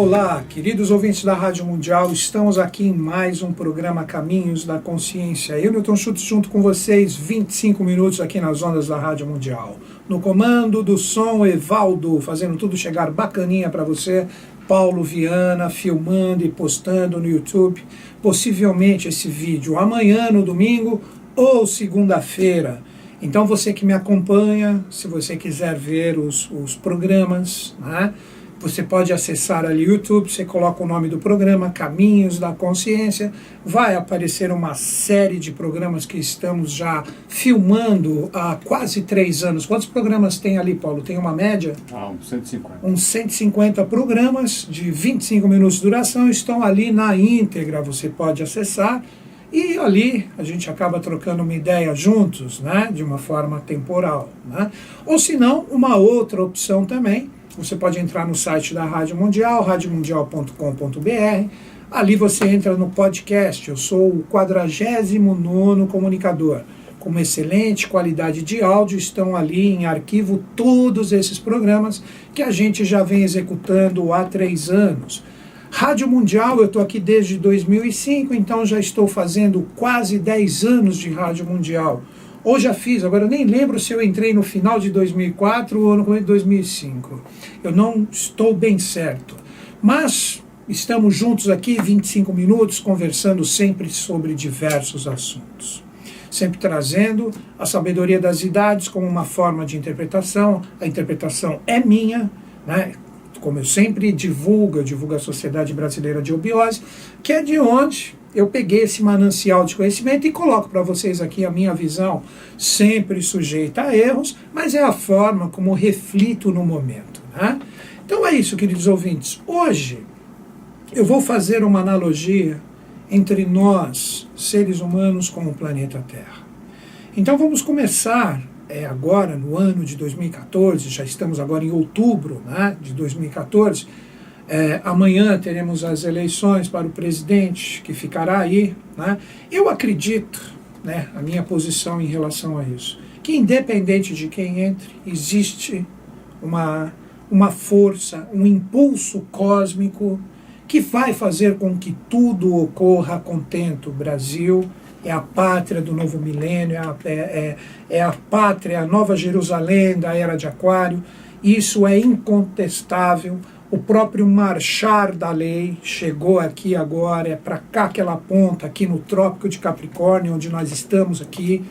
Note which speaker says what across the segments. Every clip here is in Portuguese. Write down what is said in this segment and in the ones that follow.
Speaker 1: Olá, queridos ouvintes da Rádio Mundial, estamos aqui em mais um programa Caminhos da Consciência. Eu, Newton Schultz, junto com vocês, 25 minutos aqui nas ondas da Rádio Mundial. No comando do som, Evaldo, fazendo tudo chegar bacaninha para você, Paulo Viana, filmando e postando no YouTube, possivelmente esse vídeo amanhã, no domingo, ou segunda-feira. Então você que me acompanha, se você quiser ver os programas, né? Você pode acessar ali o YouTube, você coloca o nome do programa, Caminhos da Consciência, vai aparecer uma série de programas que estamos já filmando há quase 3 anos. Quantos programas tem ali, Paulo? Tem uma média?
Speaker 2: Uns 150.
Speaker 1: Uns 150 programas de 25 minutos de duração, estão ali na íntegra, você pode acessar. E ali a gente acaba trocando uma ideia juntos, né, de uma forma temporal, né? Ou se não, uma outra opção também, você pode entrar no site da Rádio Mundial, radiomundial.com.br, ali você entra no podcast, eu sou o 49º comunicador, com uma excelente qualidade de áudio, estão ali em arquivo todos esses programas que a gente já vem executando há 3 anos. Rádio Mundial, eu estou aqui desde 2005, então já estou fazendo quase 10 anos de Rádio Mundial. Ou já fiz, agora eu nem lembro se eu entrei no final de 2004 ou no começo de 2005. Eu não estou bem certo. Mas estamos juntos aqui 25 minutos, conversando sempre sobre diversos assuntos. Sempre trazendo a sabedoria das idades como uma forma de interpretação. A interpretação é minha, né? Como eu sempre divulgo, eu divulgo a Sociedade Brasileira de Obiose, que é de onde eu peguei esse manancial de conhecimento e coloco para vocês aqui a minha visão, sempre sujeita a erros, mas é a forma como reflito no momento, né? Então é isso, queridos ouvintes. Hoje eu vou fazer uma analogia entre nós, seres humanos, com o planeta Terra. Então vamos começar agora, no ano de 2014, já estamos agora em outubro, né, de 2014, amanhã teremos as eleições para o presidente, que ficará aí, né? Eu acredito, né, a minha posição em relação a isso, que independente de quem entre, existe uma força, um impulso cósmico que vai fazer com que tudo ocorra a contento. O Brasil é a pátria do novo milênio, é a pátria, a Nova Jerusalém da Era de Aquário. Isso é incontestável. O próprio marchar da lei chegou aqui agora, é para cá aquela ponta, aqui no Trópico de Capricórnio, onde nós estamos aqui.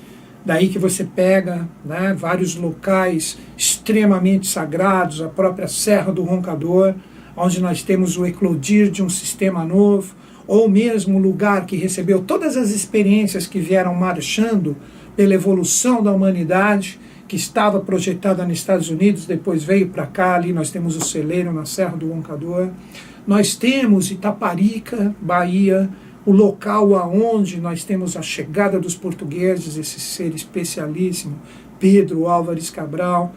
Speaker 1: Daí que você pega, né, vários locais extremamente sagrados, a própria Serra do Roncador, onde nós temos o eclodir de um sistema novo, ou mesmo o lugar que recebeu todas as experiências que vieram marchando pela evolução da humanidade, que estava projetada nos Estados Unidos, depois veio para cá, ali nós temos o celeiro na Serra do Roncador. Nós temos Itaparica, Bahia, o local aonde nós temos a chegada dos portugueses, esse ser especialíssimo, Pedro Álvares Cabral,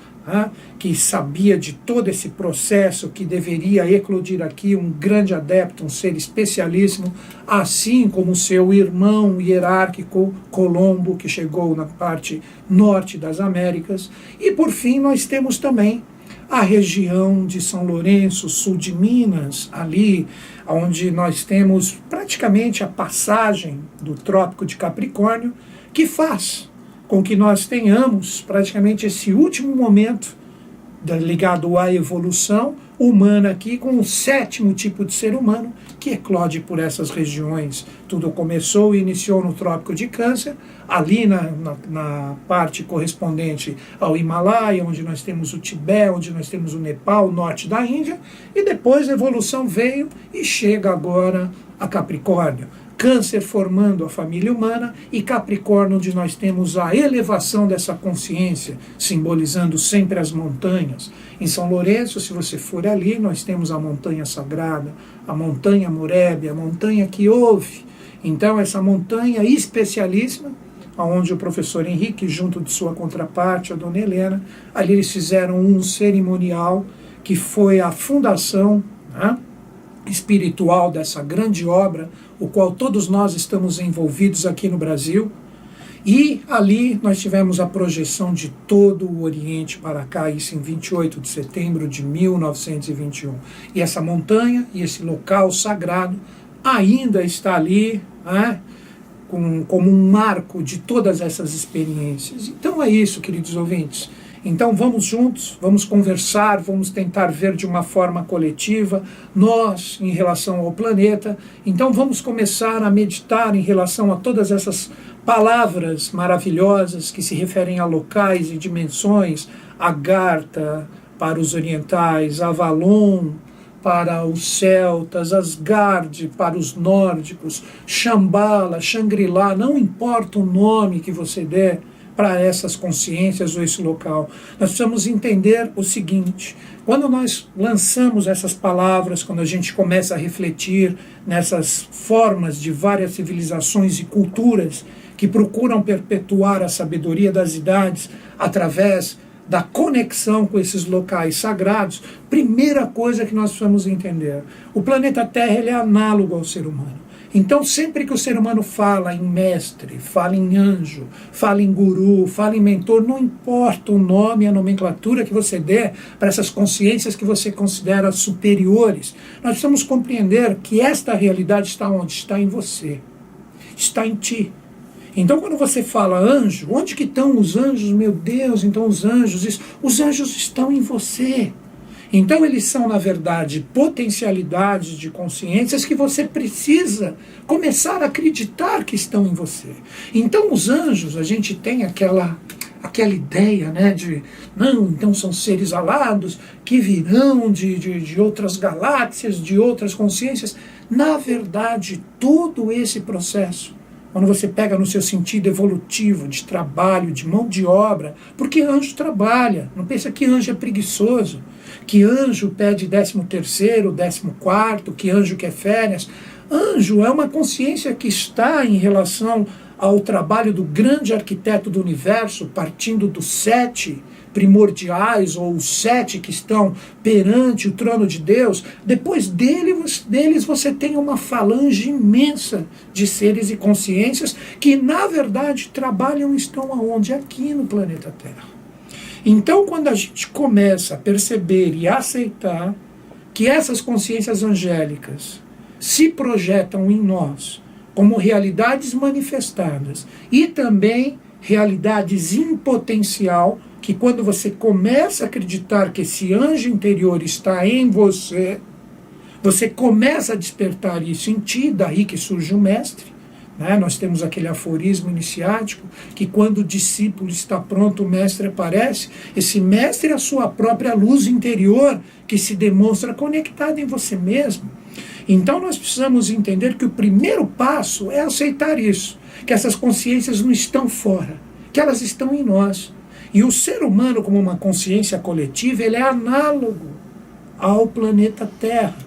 Speaker 1: que sabia de todo esse processo, que deveria eclodir aqui, um grande adepto, um ser especialíssimo, assim como seu irmão hierárquico Colombo, que chegou na parte norte das Américas. E por fim nós temos também a região de São Lourenço, sul de Minas, ali onde nós temos praticamente a passagem do Trópico de Capricórnio, que faz com que nós tenhamos praticamente esse último momento ligado à evolução humana aqui, com o 7º tipo de ser humano que eclode por essas regiões. Tudo começou e iniciou no Trópico de Câncer, ali na parte correspondente ao Himalaia, onde nós temos o Tibete, onde nós temos o Nepal, o norte da Índia, e depois a evolução veio e chega agora a Capricórnio. Câncer formando a família humana e Capricórnio, onde nós temos a elevação dessa consciência, simbolizando sempre as montanhas. Em São Lourenço, se você for ali, nós temos a montanha sagrada, a montanha Morebe, a montanha que ouve. Então, essa montanha especialíssima, onde o professor Henrique, junto de sua contraparte, a dona Helena, ali eles fizeram um cerimonial que foi a fundação, né, espiritual dessa grande obra, o qual todos nós estamos envolvidos aqui no Brasil. E ali nós tivemos a projeção de todo o Oriente para cá, isso em 28 de setembro de 1921. E essa montanha e esse local sagrado ainda está ali, né, como um marco de todas essas experiências. Então é isso, queridos ouvintes. Então vamos juntos, vamos conversar, vamos tentar ver de uma forma coletiva, nós em relação ao planeta. Então vamos começar a meditar em relação a todas essas palavras maravilhosas que se referem a locais e dimensões, Agartha para os orientais, Avalon para os celtas, Asgard para os nórdicos, Shambhala, Shangri-La, não importa o nome que você der para essas consciências ou esse local. Nós precisamos entender o seguinte: quando nós lançamos essas palavras, quando a gente começa a refletir nessas formas de várias civilizações e culturas que procuram perpetuar a sabedoria das idades através da conexão com esses locais sagrados, primeira coisa que nós precisamos entender: o planeta Terra ele é análogo ao ser humano. Então, sempre que o ser humano fala em mestre, fala em anjo, fala em guru, fala em mentor, não importa o nome e a nomenclatura que você der para essas consciências que você considera superiores, nós precisamos compreender que esta realidade está onde? Está em você, está em ti. Então, quando você fala anjo, onde que estão os anjos? Meu Deus, então os anjos estão em você. Então eles são, na verdade, potencialidades de consciências que você precisa começar a acreditar que estão em você. Então os anjos, a gente tem aquela ideia, né, de, não, então são seres alados que virão de outras galáxias, de outras consciências. Na verdade, todo esse processo, quando você pega no seu sentido evolutivo, de trabalho, de mão de obra, porque anjo trabalha, não pensa que anjo é preguiçoso, que anjo pede 13º, 14º, que anjo quer férias. Anjo é uma consciência que está em relação ao trabalho do grande arquiteto do universo, partindo dos 7 primordiais, ou os 7 que estão perante o trono de Deus. Depois deles você tem uma falange imensa de seres e consciências que, na verdade, trabalham e estão aonde? Aqui no planeta Terra. Então, quando a gente começa a perceber e aceitar que essas consciências angélicas se projetam em nós como realidades manifestadas e também realidades em potencial, que quando você começa a acreditar que esse anjo interior está em você, você começa a despertar isso em ti, daí que surge o mestre. Nós temos aquele aforismo iniciático que quando o discípulo está pronto, o mestre aparece. Esse mestre é a sua própria luz interior que se demonstra conectada em você mesmo. Então nós precisamos entender que o primeiro passo é aceitar isso, que essas consciências não estão fora, que elas estão em nós. E o ser humano, como uma consciência coletiva, ele é análogo ao planeta Terra.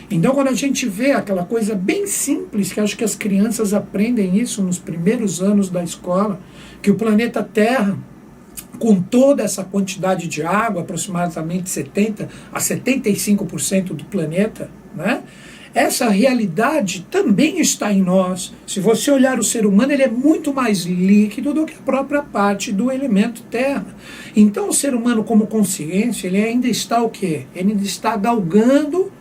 Speaker 1: Então, quando a gente vê aquela coisa bem simples, que acho que as crianças aprendem isso nos primeiros anos da escola, que o planeta Terra, com toda essa quantidade de água, aproximadamente 70% a 75% do planeta, né? Essa realidade também está em nós. Se você olhar o ser humano, ele é muito mais líquido do que a própria parte do elemento terra. Então, o ser humano como consciência, ele ainda está o quê? Ele ainda está galgando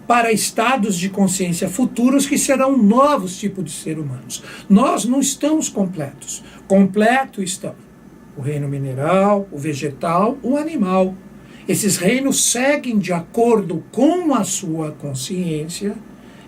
Speaker 1: para estados de consciência futuros que serão novos tipos de seres humanos. Nós não estamos completos. Completo estão o reino mineral, o vegetal, o animal. Esses reinos seguem de acordo com a sua consciência,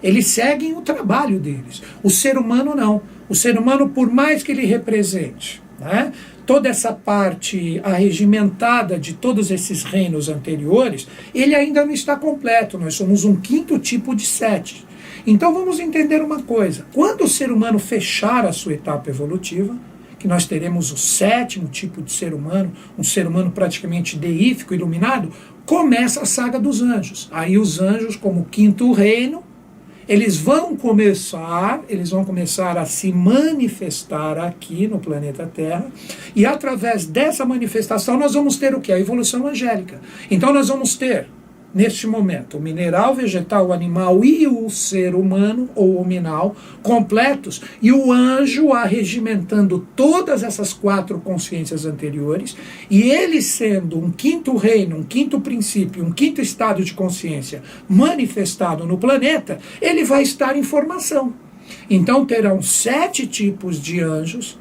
Speaker 1: eles seguem o trabalho deles. O ser humano não. O ser humano, por mais que ele represente, né, toda essa parte arregimentada de todos esses reinos anteriores, ele ainda não está completo. Nós somos um 5º tipo de 7. Então vamos entender uma coisa. Quando o ser humano fechar a sua etapa evolutiva, que nós teremos o 7º tipo de ser humano, um ser humano praticamente deífico, iluminado, começa a saga dos anjos. Aí os anjos, como 5º reino, eles vão começar a se manifestar aqui no planeta Terra, e através dessa manifestação nós vamos ter o quê? A evolução angélica. Então nós vamos ter neste momento, o mineral, vegetal, o animal e o ser humano, ou hominal, completos, e o anjo arregimentando todas essas 4 consciências anteriores, e ele sendo um quinto reino, um quinto princípio, um quinto estado de consciência manifestado no planeta, ele vai estar em formação. Então terão 7 tipos de anjos,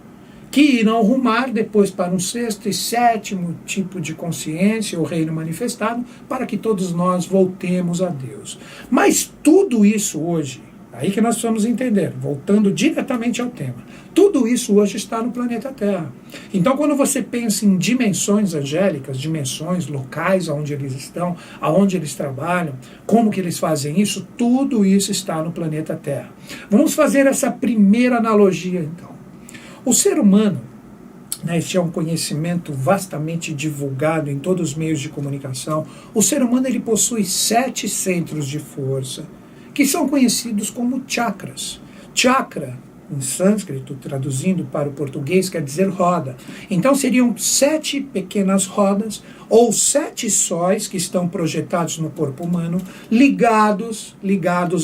Speaker 1: que irão rumar depois para um 6º e 7º tipo de consciência, o reino manifestado, para que todos nós voltemos a Deus. Mas tudo isso hoje, aí que nós precisamos entender, voltando diretamente ao tema, tudo isso hoje está no planeta Terra. Então quando você pensa em dimensões angélicas, dimensões locais, onde eles estão, aonde eles trabalham, como que eles fazem isso, tudo isso está no planeta Terra. Vamos fazer essa primeira analogia então. O ser humano, este é um conhecimento vastamente divulgado em todos os meios de comunicação, o ser humano ele possui 7 centros de força, que são conhecidos como chakras. Chakra, em sânscrito, traduzindo para o português, quer dizer roda. Então seriam 7 pequenas rodas, ou 7 sóis que estão projetados no corpo humano, ligados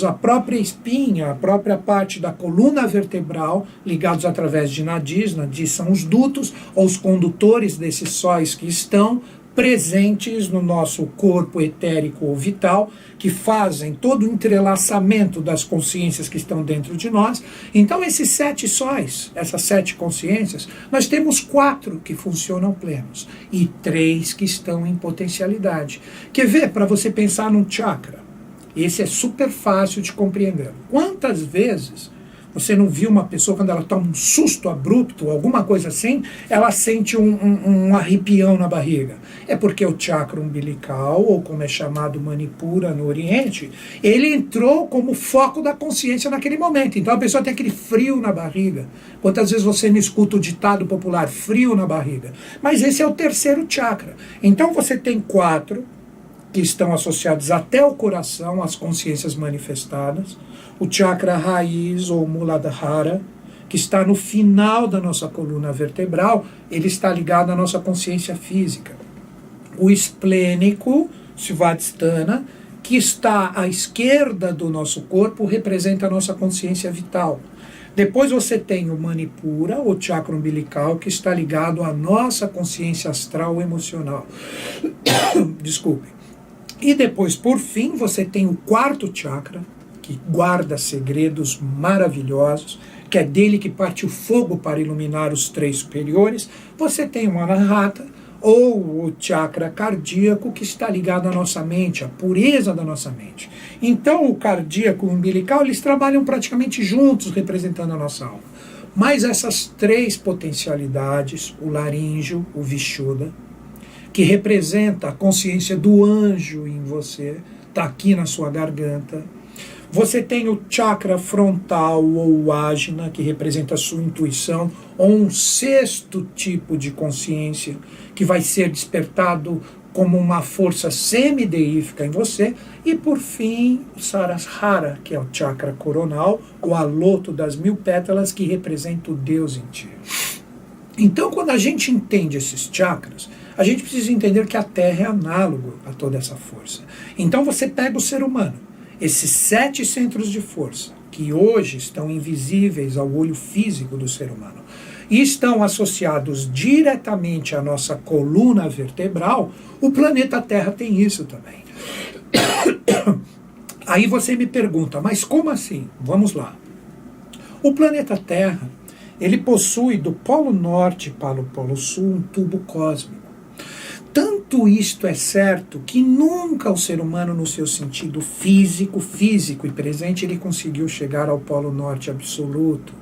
Speaker 1: à própria espinha, à própria parte da coluna vertebral, ligados através de nadis. Nadis são os dutos, ou os condutores desses sóis que estão presentes no nosso corpo etérico ou vital, que fazem todo o entrelaçamento das consciências que estão dentro de nós. Então esses 7 sóis, essas 7 consciências, nós temos 4 que funcionam plenos e 3 que estão em potencialidade. Quer ver, para você pensar num chakra, esse é super fácil de compreender. Quantas vezes você não viu uma pessoa, quando ela toma um susto abrupto, alguma coisa assim, ela sente um arrepião na barriga? É porque o chakra umbilical, ou como é chamado Manipura no Oriente, ele entrou como foco da consciência naquele momento. Então a pessoa tem aquele frio na barriga. Quantas vezes você não escuta o ditado popular, frio na barriga? Mas esse é o 3º chakra. Então você tem 4 que estão associados até o coração, às consciências manifestadas. O chakra raiz, ou Muladhara, que está no final da nossa coluna vertebral, ele está ligado à nossa consciência física. O esplênico, Svadhisthana, que está à esquerda do nosso corpo, representa a nossa consciência vital. Depois você tem o Manipura, o chakra umbilical, que está ligado à nossa consciência astral emocional. Desculpe. E depois, por fim, você tem o 4º chakra, que guarda segredos maravilhosos, que é dele que parte o fogo para iluminar os 3 superiores. Você tem o Anahata, ou o chakra cardíaco, que está ligado à nossa mente, à pureza da nossa mente. Então o cardíaco e o umbilical, eles trabalham praticamente juntos, representando a nossa alma. Mas essas 3 potencialidades, o laríngeo, o Vishuddha, que representa a consciência do anjo em você, está aqui na sua garganta. Você tem o chakra frontal, ou o ajna, que representa a sua intuição, ou um 6º tipo de consciência, que vai ser despertado como uma força semideífica em você. E por fim, o Sarasara, que é o chakra coronal, o haloto das 1000 pétalas, que representa o Deus em ti. Então, quando a gente entende esses chakras, a gente precisa entender que a Terra é análogo a toda essa força. Então você pega o ser humano, esses 7 centros de força, que hoje estão invisíveis ao olho físico do ser humano, e estão associados diretamente à nossa coluna vertebral, o planeta Terra tem isso também. Aí você me pergunta, mas como assim? Vamos lá. O planeta Terra, ele possui do Polo Norte para o Polo Sul um tubo cósmico. Tanto isto é certo que nunca o ser humano, no seu sentido físico e presente, ele conseguiu chegar ao Polo Norte absoluto.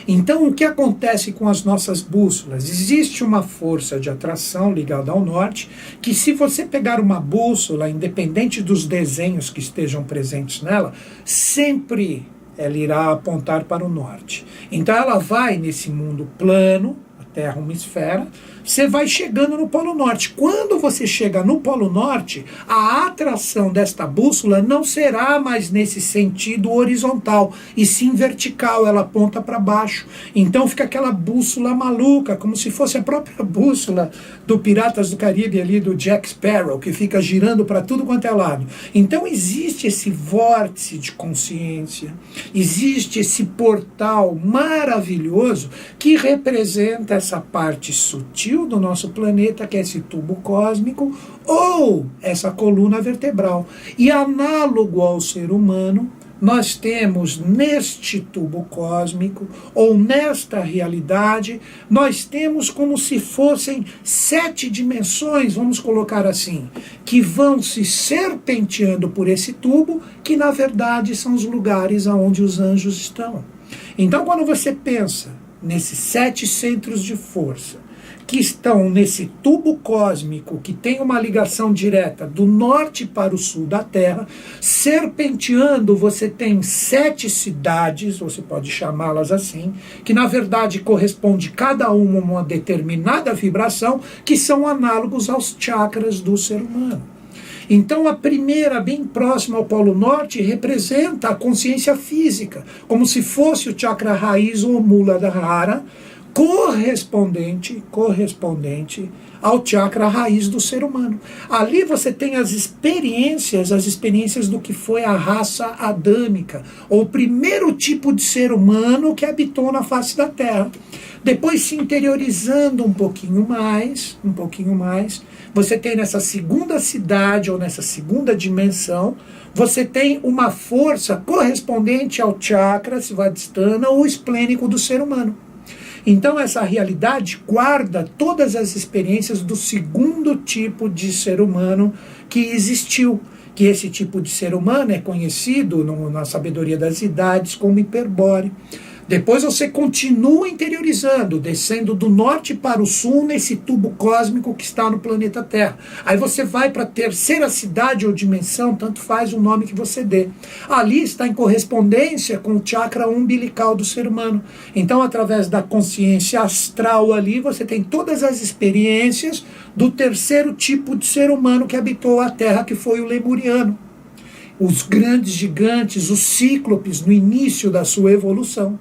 Speaker 1: Então, o que acontece com as nossas bússolas? Existe uma força de atração ligada ao norte, que se você pegar uma bússola, independente dos desenhos que estejam presentes nela, sempre ela irá apontar para o norte. Então ela vai nesse mundo plano, a Terra uma esfera, você vai chegando no Polo Norte. Quando você chega no Polo Norte, a atração desta bússola não será mais nesse sentido horizontal, e sim vertical, ela aponta para baixo. Então fica aquela bússola maluca, como se fosse a própria bússola do Piratas do Caribe ali, do Jack Sparrow, que fica girando para tudo quanto é lado. Então existe esse vórtice de consciência, existe esse portal maravilhoso que representa essa parte sutil do nosso planeta, que é esse tubo cósmico, ou essa coluna vertebral. E análogo ao ser humano, nós temos neste tubo cósmico, ou nesta realidade, nós temos como se fossem 7 dimensões, vamos colocar assim, que vão se serpenteando por esse tubo, que na verdade são os lugares onde os anjos estão. Então, quando você pensa nesses 7 centros de força, que estão nesse tubo cósmico, que tem uma ligação direta do norte para o sul da Terra, serpenteando, você tem 7 cidades, você pode chamá-las assim, que na verdade corresponde cada uma a uma determinada vibração, que são análogos aos chakras do ser humano. Então a primeira, bem próxima ao Polo Norte, representa a consciência física, como se fosse o chakra raiz ou Muladhara, correspondente ao chakra raiz do ser humano. Ali você tem as experiências do que foi a raça adâmica, ou o primeiro tipo de ser humano que habitou na face da Terra. Depois, se interiorizando um pouquinho mais, você tem nessa segunda cidade, ou nessa segunda dimensão, você tem uma força correspondente ao chakra Svadhisthana, ou esplênico do ser humano. Então essa realidade guarda todas as experiências do segundo tipo de ser humano que existiu, que esse tipo de ser humano é conhecido na sabedoria das idades como Hiperbórea. Depois você continua interiorizando, descendo do norte para o sul nesse tubo cósmico que está no planeta Terra. Aí você vai para a terceira cidade ou dimensão, tanto faz o nome que você dê. Ali está em correspondência com o chakra umbilical do ser humano. Então, através da consciência astral ali, você tem todas as experiências do terceiro tipo de ser humano que habitou a Terra, que foi o lemuriano. Os grandes gigantes, os cíclopes, no início da sua evolução.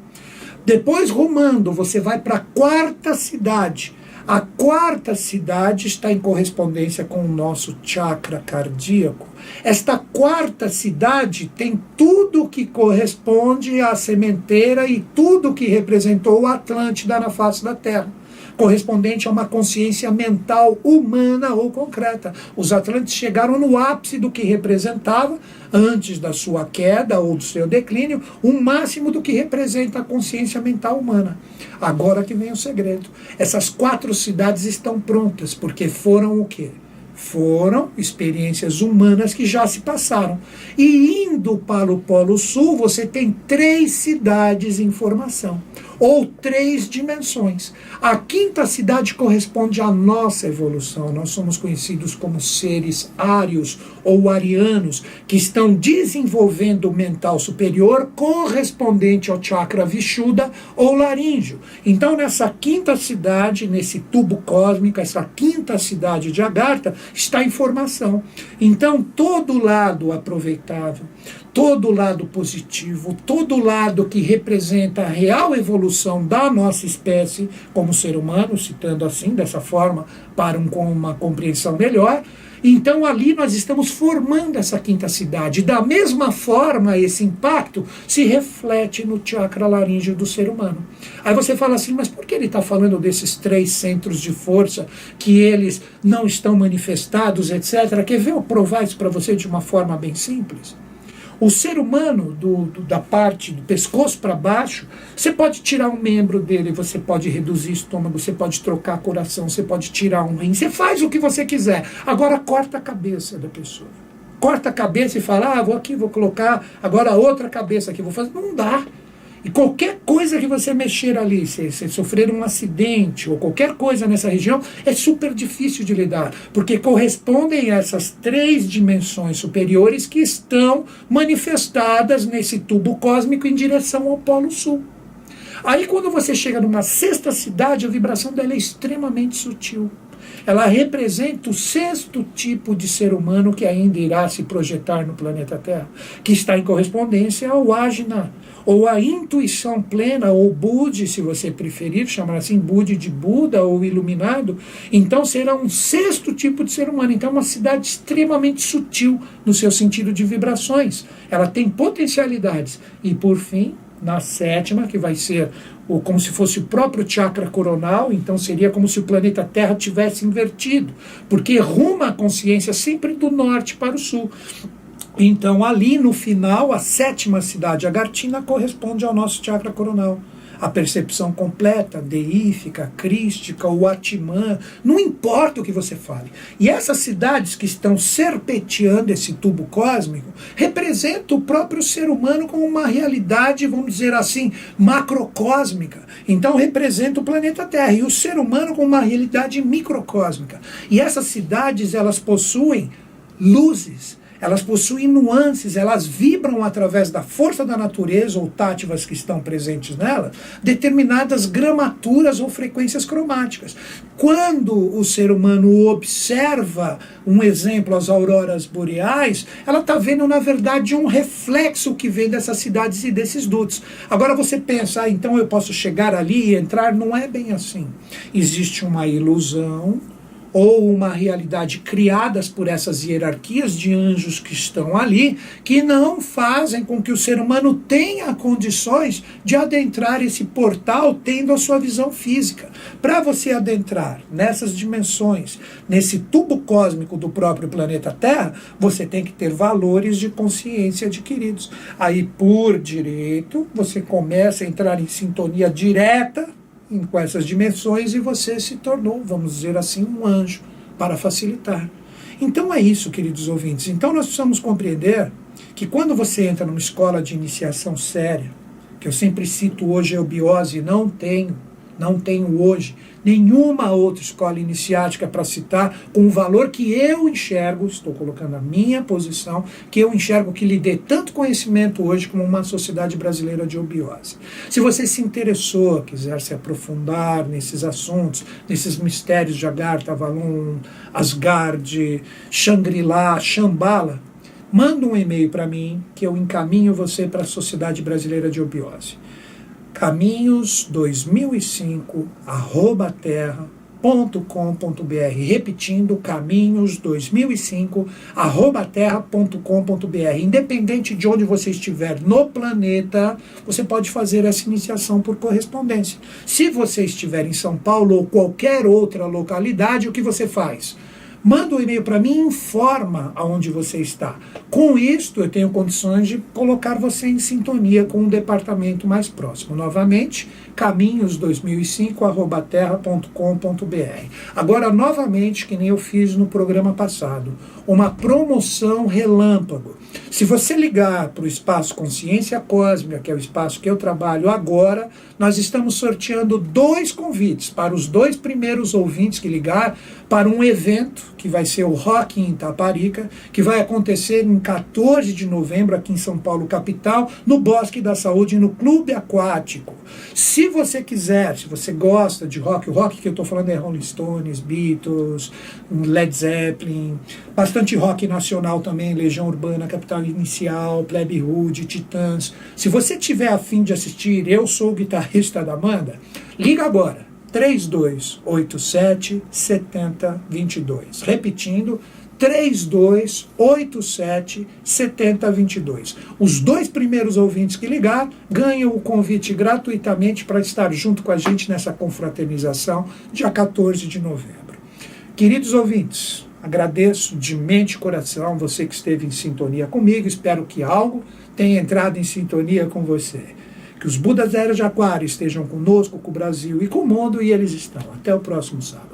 Speaker 1: Depois, rumando, você vai para a quarta cidade. A quarta cidade está em correspondência com o nosso chakra cardíaco. Esta quarta cidade tem tudo que corresponde à sementeira e tudo que representou a Atlântida na face da Terra, correspondente a uma consciência mental humana ou concreta. Os Atlantes chegaram no ápice do que representava, antes da sua queda ou do seu declínio, o máximo do que representa a consciência mental humana. Agora que vem o segredo. Essas 4 cidades estão prontas, porque foram o quê? Foram experiências humanas que já se passaram. E indo para o Polo Sul, você tem 3 cidades em formação, ou 3 dimensões. A quinta cidade corresponde à nossa evolução. Nós somos conhecidos como seres ários ou arianos, que estão desenvolvendo o mental superior correspondente ao chakra Vishuddha ou laríngeo. Então, nessa quinta cidade, nesse tubo cósmico, essa quinta cidade de Agartha, está em formação. Então, todo lado aproveitável, todo lado positivo, todo lado que representa a real evolução da nossa espécie como ser humano, citando assim, dessa forma, para uma compreensão melhor. Então ali nós estamos formando essa quinta cidade. Da mesma forma, esse impacto se reflete no chakra laríngeo do ser humano. Aí você fala assim, mas por que ele está falando desses 3 centros de força, que eles não estão manifestados, etc. Quer ver eu provar isso para você de uma forma bem simples? O ser humano, da parte do pescoço para baixo, você pode tirar um membro dele, você pode reduzir o estômago, você pode trocar coração, você pode tirar um rim, você faz o que você quiser. Agora corta a cabeça da pessoa. Corta a cabeça e fala, vou colocar agora outra cabeça aqui, vou fazer. Não dá. E qualquer coisa que você mexer ali, se sofrer um acidente ou qualquer coisa nessa região, é super difícil de lidar, porque correspondem a essas 3 dimensões superiores que estão manifestadas nesse tubo cósmico em direção ao Polo Sul. Aí quando você chega numa sexta cidade, a vibração dela é extremamente sutil. Ela representa o sexto tipo de ser humano que ainda irá se projetar no planeta Terra, que está em correspondência ao Ajna, ou a intuição plena, ou Budi, se você preferir, chamar assim, Budi de Buda ou iluminado. Então será um sexto tipo de ser humano. Então é uma cidade extremamente sutil no seu sentido de vibrações. Ela tem potencialidades. E por fim, na sétima, que vai ser como se fosse o próprio chakra coronal, então seria como se o planeta Terra tivesse invertido, porque ruma a consciência sempre do norte para o sul. Então ali no final, a sétima cidade, Agartina, corresponde ao nosso chakra coronal. A percepção completa, deífica, crística, o Atman, não importa o que você fale. E essas cidades que estão serpenteando esse tubo cósmico representam o próprio ser humano como uma realidade, vamos dizer assim, macrocósmica. Então representa o planeta Terra e o ser humano como uma realidade microcósmica. E essas cidades, elas possuem luzes, elas possuem nuances, elas vibram através da força da natureza ou tátivas que estão presentes nela, determinadas gramaturas ou frequências cromáticas. Quando o ser humano observa, um exemplo, as auroras boreais, ela está vendo, na verdade, um reflexo que vem dessas cidades e desses dutos. Agora você pensa, então eu posso chegar ali e entrar? Não é bem assim. Existe uma ilusão, ou uma realidade criadas por essas hierarquias de anjos que estão ali, que não fazem com que o ser humano tenha condições de adentrar esse portal tendo a sua visão física. Para você adentrar nessas dimensões, nesse tubo cósmico do próprio planeta Terra, você tem que ter valores de consciência adquiridos. Aí, por direito, você começa a entrar em sintonia direta com essas dimensões e você se tornou, vamos dizer assim, um anjo, para facilitar. Então é isso, queridos ouvintes. Então nós precisamos compreender que quando você entra numa escola de iniciação séria, que eu sempre cito hoje a eubiose, não tenho hoje nenhuma outra escola iniciática para citar com o valor que eu enxergo, estou colocando a minha posição, que eu enxergo que lhe dê tanto conhecimento hoje como uma sociedade brasileira de eubiose. Se você se interessou, quiser se aprofundar nesses assuntos, nesses mistérios de Agartha, Avalon, Asgard, Shangri-La, Shambhala, manda um e-mail para mim que eu encaminho você para a Sociedade Brasileira de Eubiose. caminhos2005@terra.com.br, repetindo, caminhos2005@terra.com.br. Independente de onde você estiver no planeta, você pode fazer essa iniciação por correspondência. Se você estiver em São Paulo ou qualquer outra localidade, o que você faz? Manda um e-mail para mim e informa aonde você está. Com isto, eu tenho condições de colocar você em sintonia com um departamento mais próximo. Novamente, caminhos2005@terra.com.br. Agora, novamente, que nem eu fiz no programa passado, uma promoção relâmpago. Se você ligar para o Espaço Consciência Cósmica, que é o espaço que eu trabalho agora, nós estamos sorteando 2 convites para os 2 primeiros ouvintes que ligar para um evento que vai ser o Rock em Itaparica, que vai acontecer em 14 de novembro aqui em São Paulo, capital, no Bosque da Saúde, no Clube Aquático. Se você quiser, se você gosta de rock, o rock que eu estou falando é Rolling Stones, Beatles, Led Zeppelin, bastante rock nacional também, Legião Urbana, Capital Inicial, Plebe Rude, Titãs. Se você tiver a fim de assistir, eu sou o guitarrista da banda, liga agora, 3287-7022. Repetindo, 3287-7022. Os 2 primeiros ouvintes que ligar ganham o convite gratuitamente para estar junto com a gente nessa confraternização, dia 14 de novembro. Queridos ouvintes, agradeço de mente e coração você que esteve em sintonia comigo, espero que algo tenha entrado em sintonia com você. Que os Budas da Era de Aquário estejam conosco, com o Brasil e com o mundo, e eles estão. Até o próximo sábado.